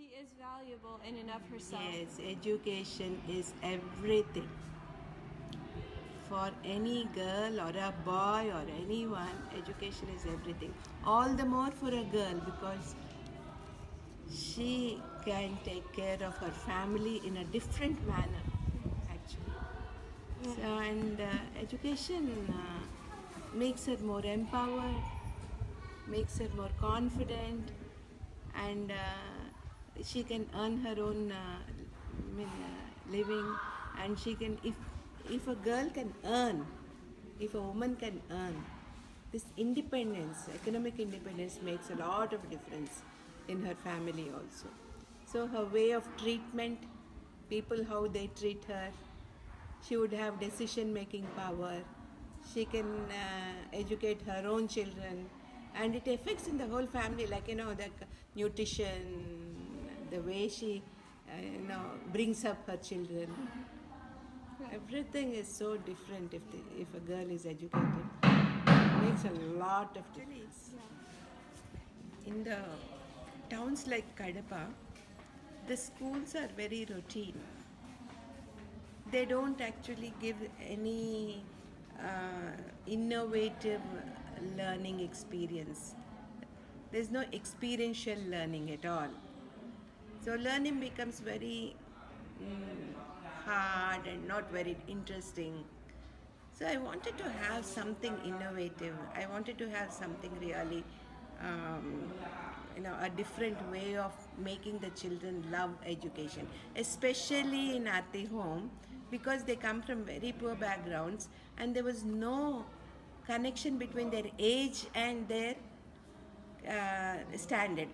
She is valuable in and of herself. Yes, education is everything. For any girl or a boy or anyone, education is everything. All the more for a girl because she can take care of her family in a different manner, actually. Yeah. So, and education makes her more empowered, makes her more confident, and she can earn her own living. And she can, if a girl can earn, if a woman can earn, this independence, economic independence, makes a lot of difference in her family also. So her way of treatment, people how they treat her, she would have decision making power. She can educate her own children, and it affects in the whole family, like the nutrition, the way she brings up her children. Everything is so different if a girl is educated. It makes a lot of difference. In the towns like Kadapa, the schools are very routine. They don't actually give any innovative learning experience. There's no experiential learning at all. So learning becomes very hard and not very interesting. So I wanted to have something innovative. I wanted to have something really, um, a different way of making the children love education, especially in Aarti home, because they come from very poor backgrounds, and there was no connection between their age and their standard.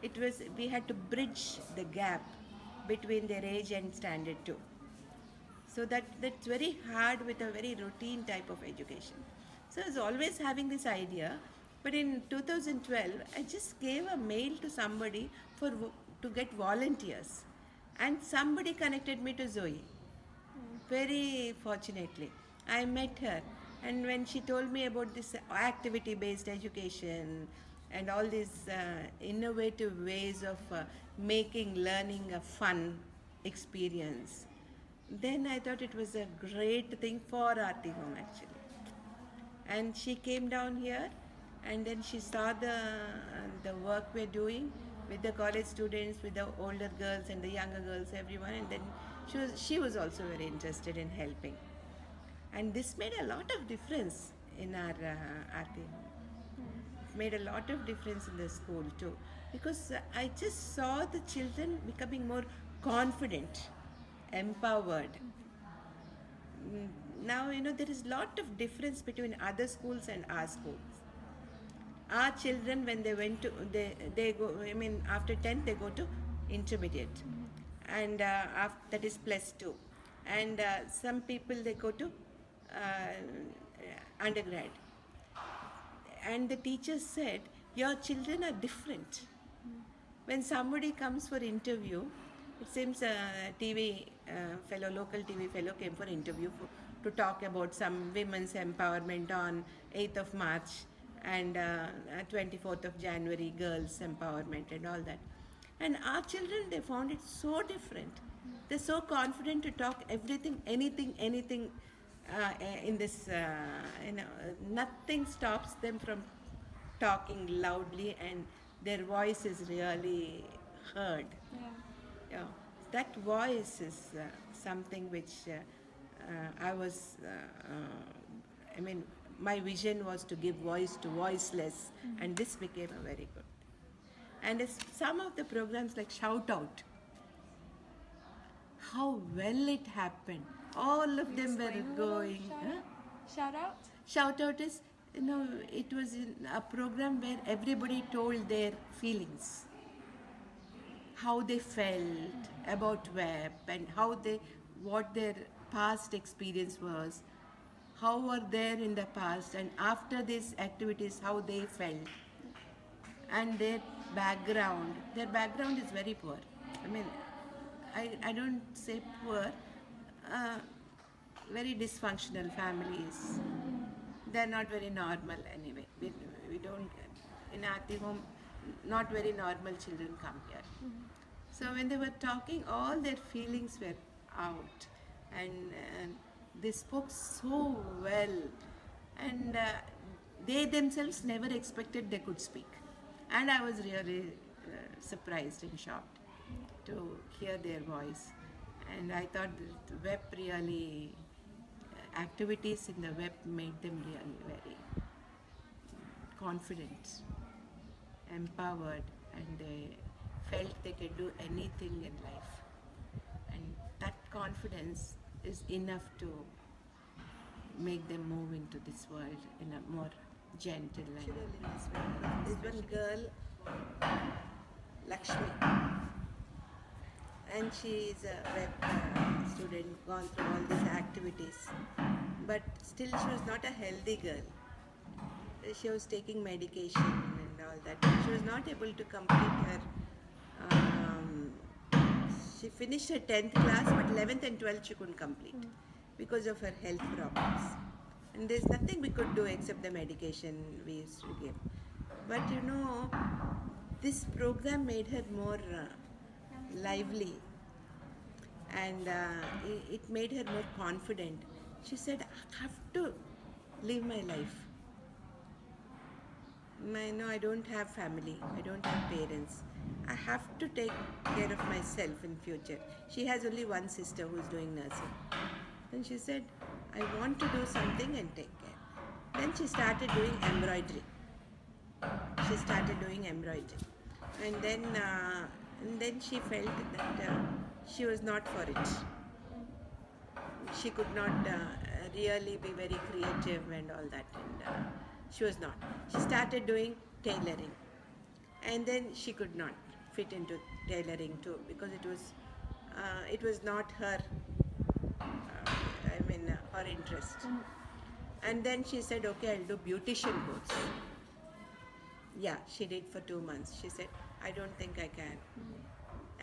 It was, we had to bridge the gap between their age and standard too. So that's very hard with a very routine type of education. So I was always having this idea, but in 2012 I just gave a mail to somebody to get volunteers, and somebody connected me to Zoe. Very fortunately, I met her, and when she told me about this activity based education and all these innovative ways of making learning a fun experience, then I thought it was a great thing for Aarti Home actually. And she came down here, and then she saw the work we're doing with the college students, with the older girls and the younger girls, everyone, and then she was also very interested in helping. And this made a lot of difference in our Aarti Home. It made a lot of difference in the school too, because I just saw the children becoming more confident, empowered. Now there is lot of difference between other schools and our schools. Our children, when they went to, they go, I mean, after 10th they go to intermediate, and that is plus 2, and some people they go to undergrad, and the teacher said your children are different. When somebody comes for interview, it seems a local TV fellow came for interview to talk about some women's empowerment on 8th of March and 24th of January, girls empowerment and all that. And our children, they found it so different. They're so confident to talk everything, anything in this, nothing stops them from talking loudly, and their voice is really heard. Yeah. Yeah, that voice is something which I was, I mean, my vision was to give voice to voiceless, and this became a very good. And it's some of the programs like Shout Out, how well it happened. All of them were going. Shout out? Shout Out is, it was a program where everybody told their feelings, how they felt about web, and what their past experience was, how were there in the past, and after these activities how they felt, and their background is very poor. I mean, I don't say poor, uh, very dysfunctional families. They're not very normal anyway. We don't, in Aarti home, not very normal children come here. So when they were talking, all their feelings were out, and they spoke so well, and they themselves never expected they could speak, and I was really surprised and shocked to hear their voice, and I thought the WEP really activities in the WEP made them really very confident, empowered, and they felt they could do anything in life. And that confidence is enough to make them move into this world in a more gentle and There's one girl, Lakshmi, and she is a WEP student, gone through all these activities, but still she was not a healthy girl. She was taking medication and all that. She was not able to complete her. She finished her 10th class, but 11th and 12th she couldn't complete because of her health problems. And there's nothing we could do except the medication we used to give. But you know, this program made her more lively, and it made her more confident. She said, I have to live my life. No, I don't have family, I don't have parents. I have to take care of myself in future. She has only one sister who's doing nursing. Then she said, I want to do something and take care. Then she started doing embroidery. And then she felt that she was not for it. She could not really be very creative and all that, and she was not. She started doing tailoring, and then she could not fit into tailoring too, because it was not her her interest. And then she said, okay, I'll do beautician course. Yeah, she did for 2 months. She said, I don't think I can.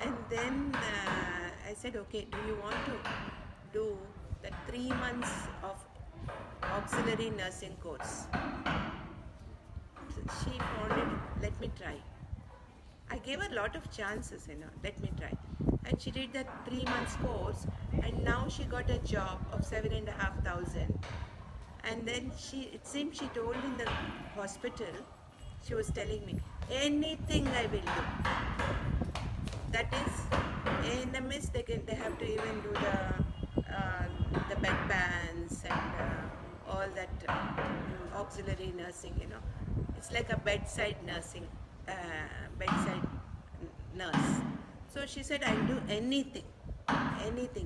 And then I said, okay, do you want to do the 3 months of auxiliary nursing course? She found it, let me try. I gave her a lot of chances, let me try. And she did that 3 months course, and now she got a job of 7,500. And then it seemed she told in the hospital, she was telling me, anything I will do. That is, in the midst they have to even do the bed pans and all that auxiliary nursing, It's like a bedside nursing, bedside nurse. So she said, I'll do anything,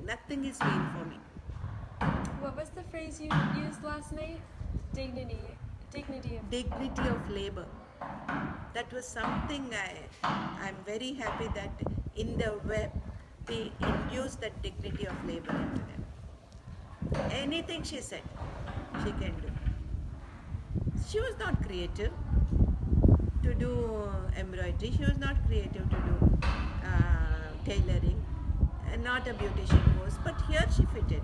nothing is vain for me. What was the phrase you used last night? Dignity of labor. That was something I'm very happy that in the WEP we induced that dignity of labor into them. Anything she said, she can do. She was not creative to do embroidery. She was not creative to do tailoring, not a beautician course, but here she fitted.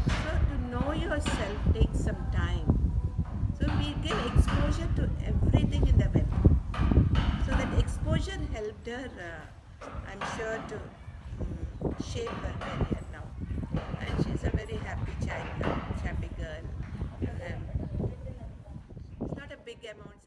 So to know yourself takes some time. So we give exposure to everything in the WEP. So that exposure helped her, I'm sure, to shape her career now. And she's a very happy child, happy girl. It's not a big amount.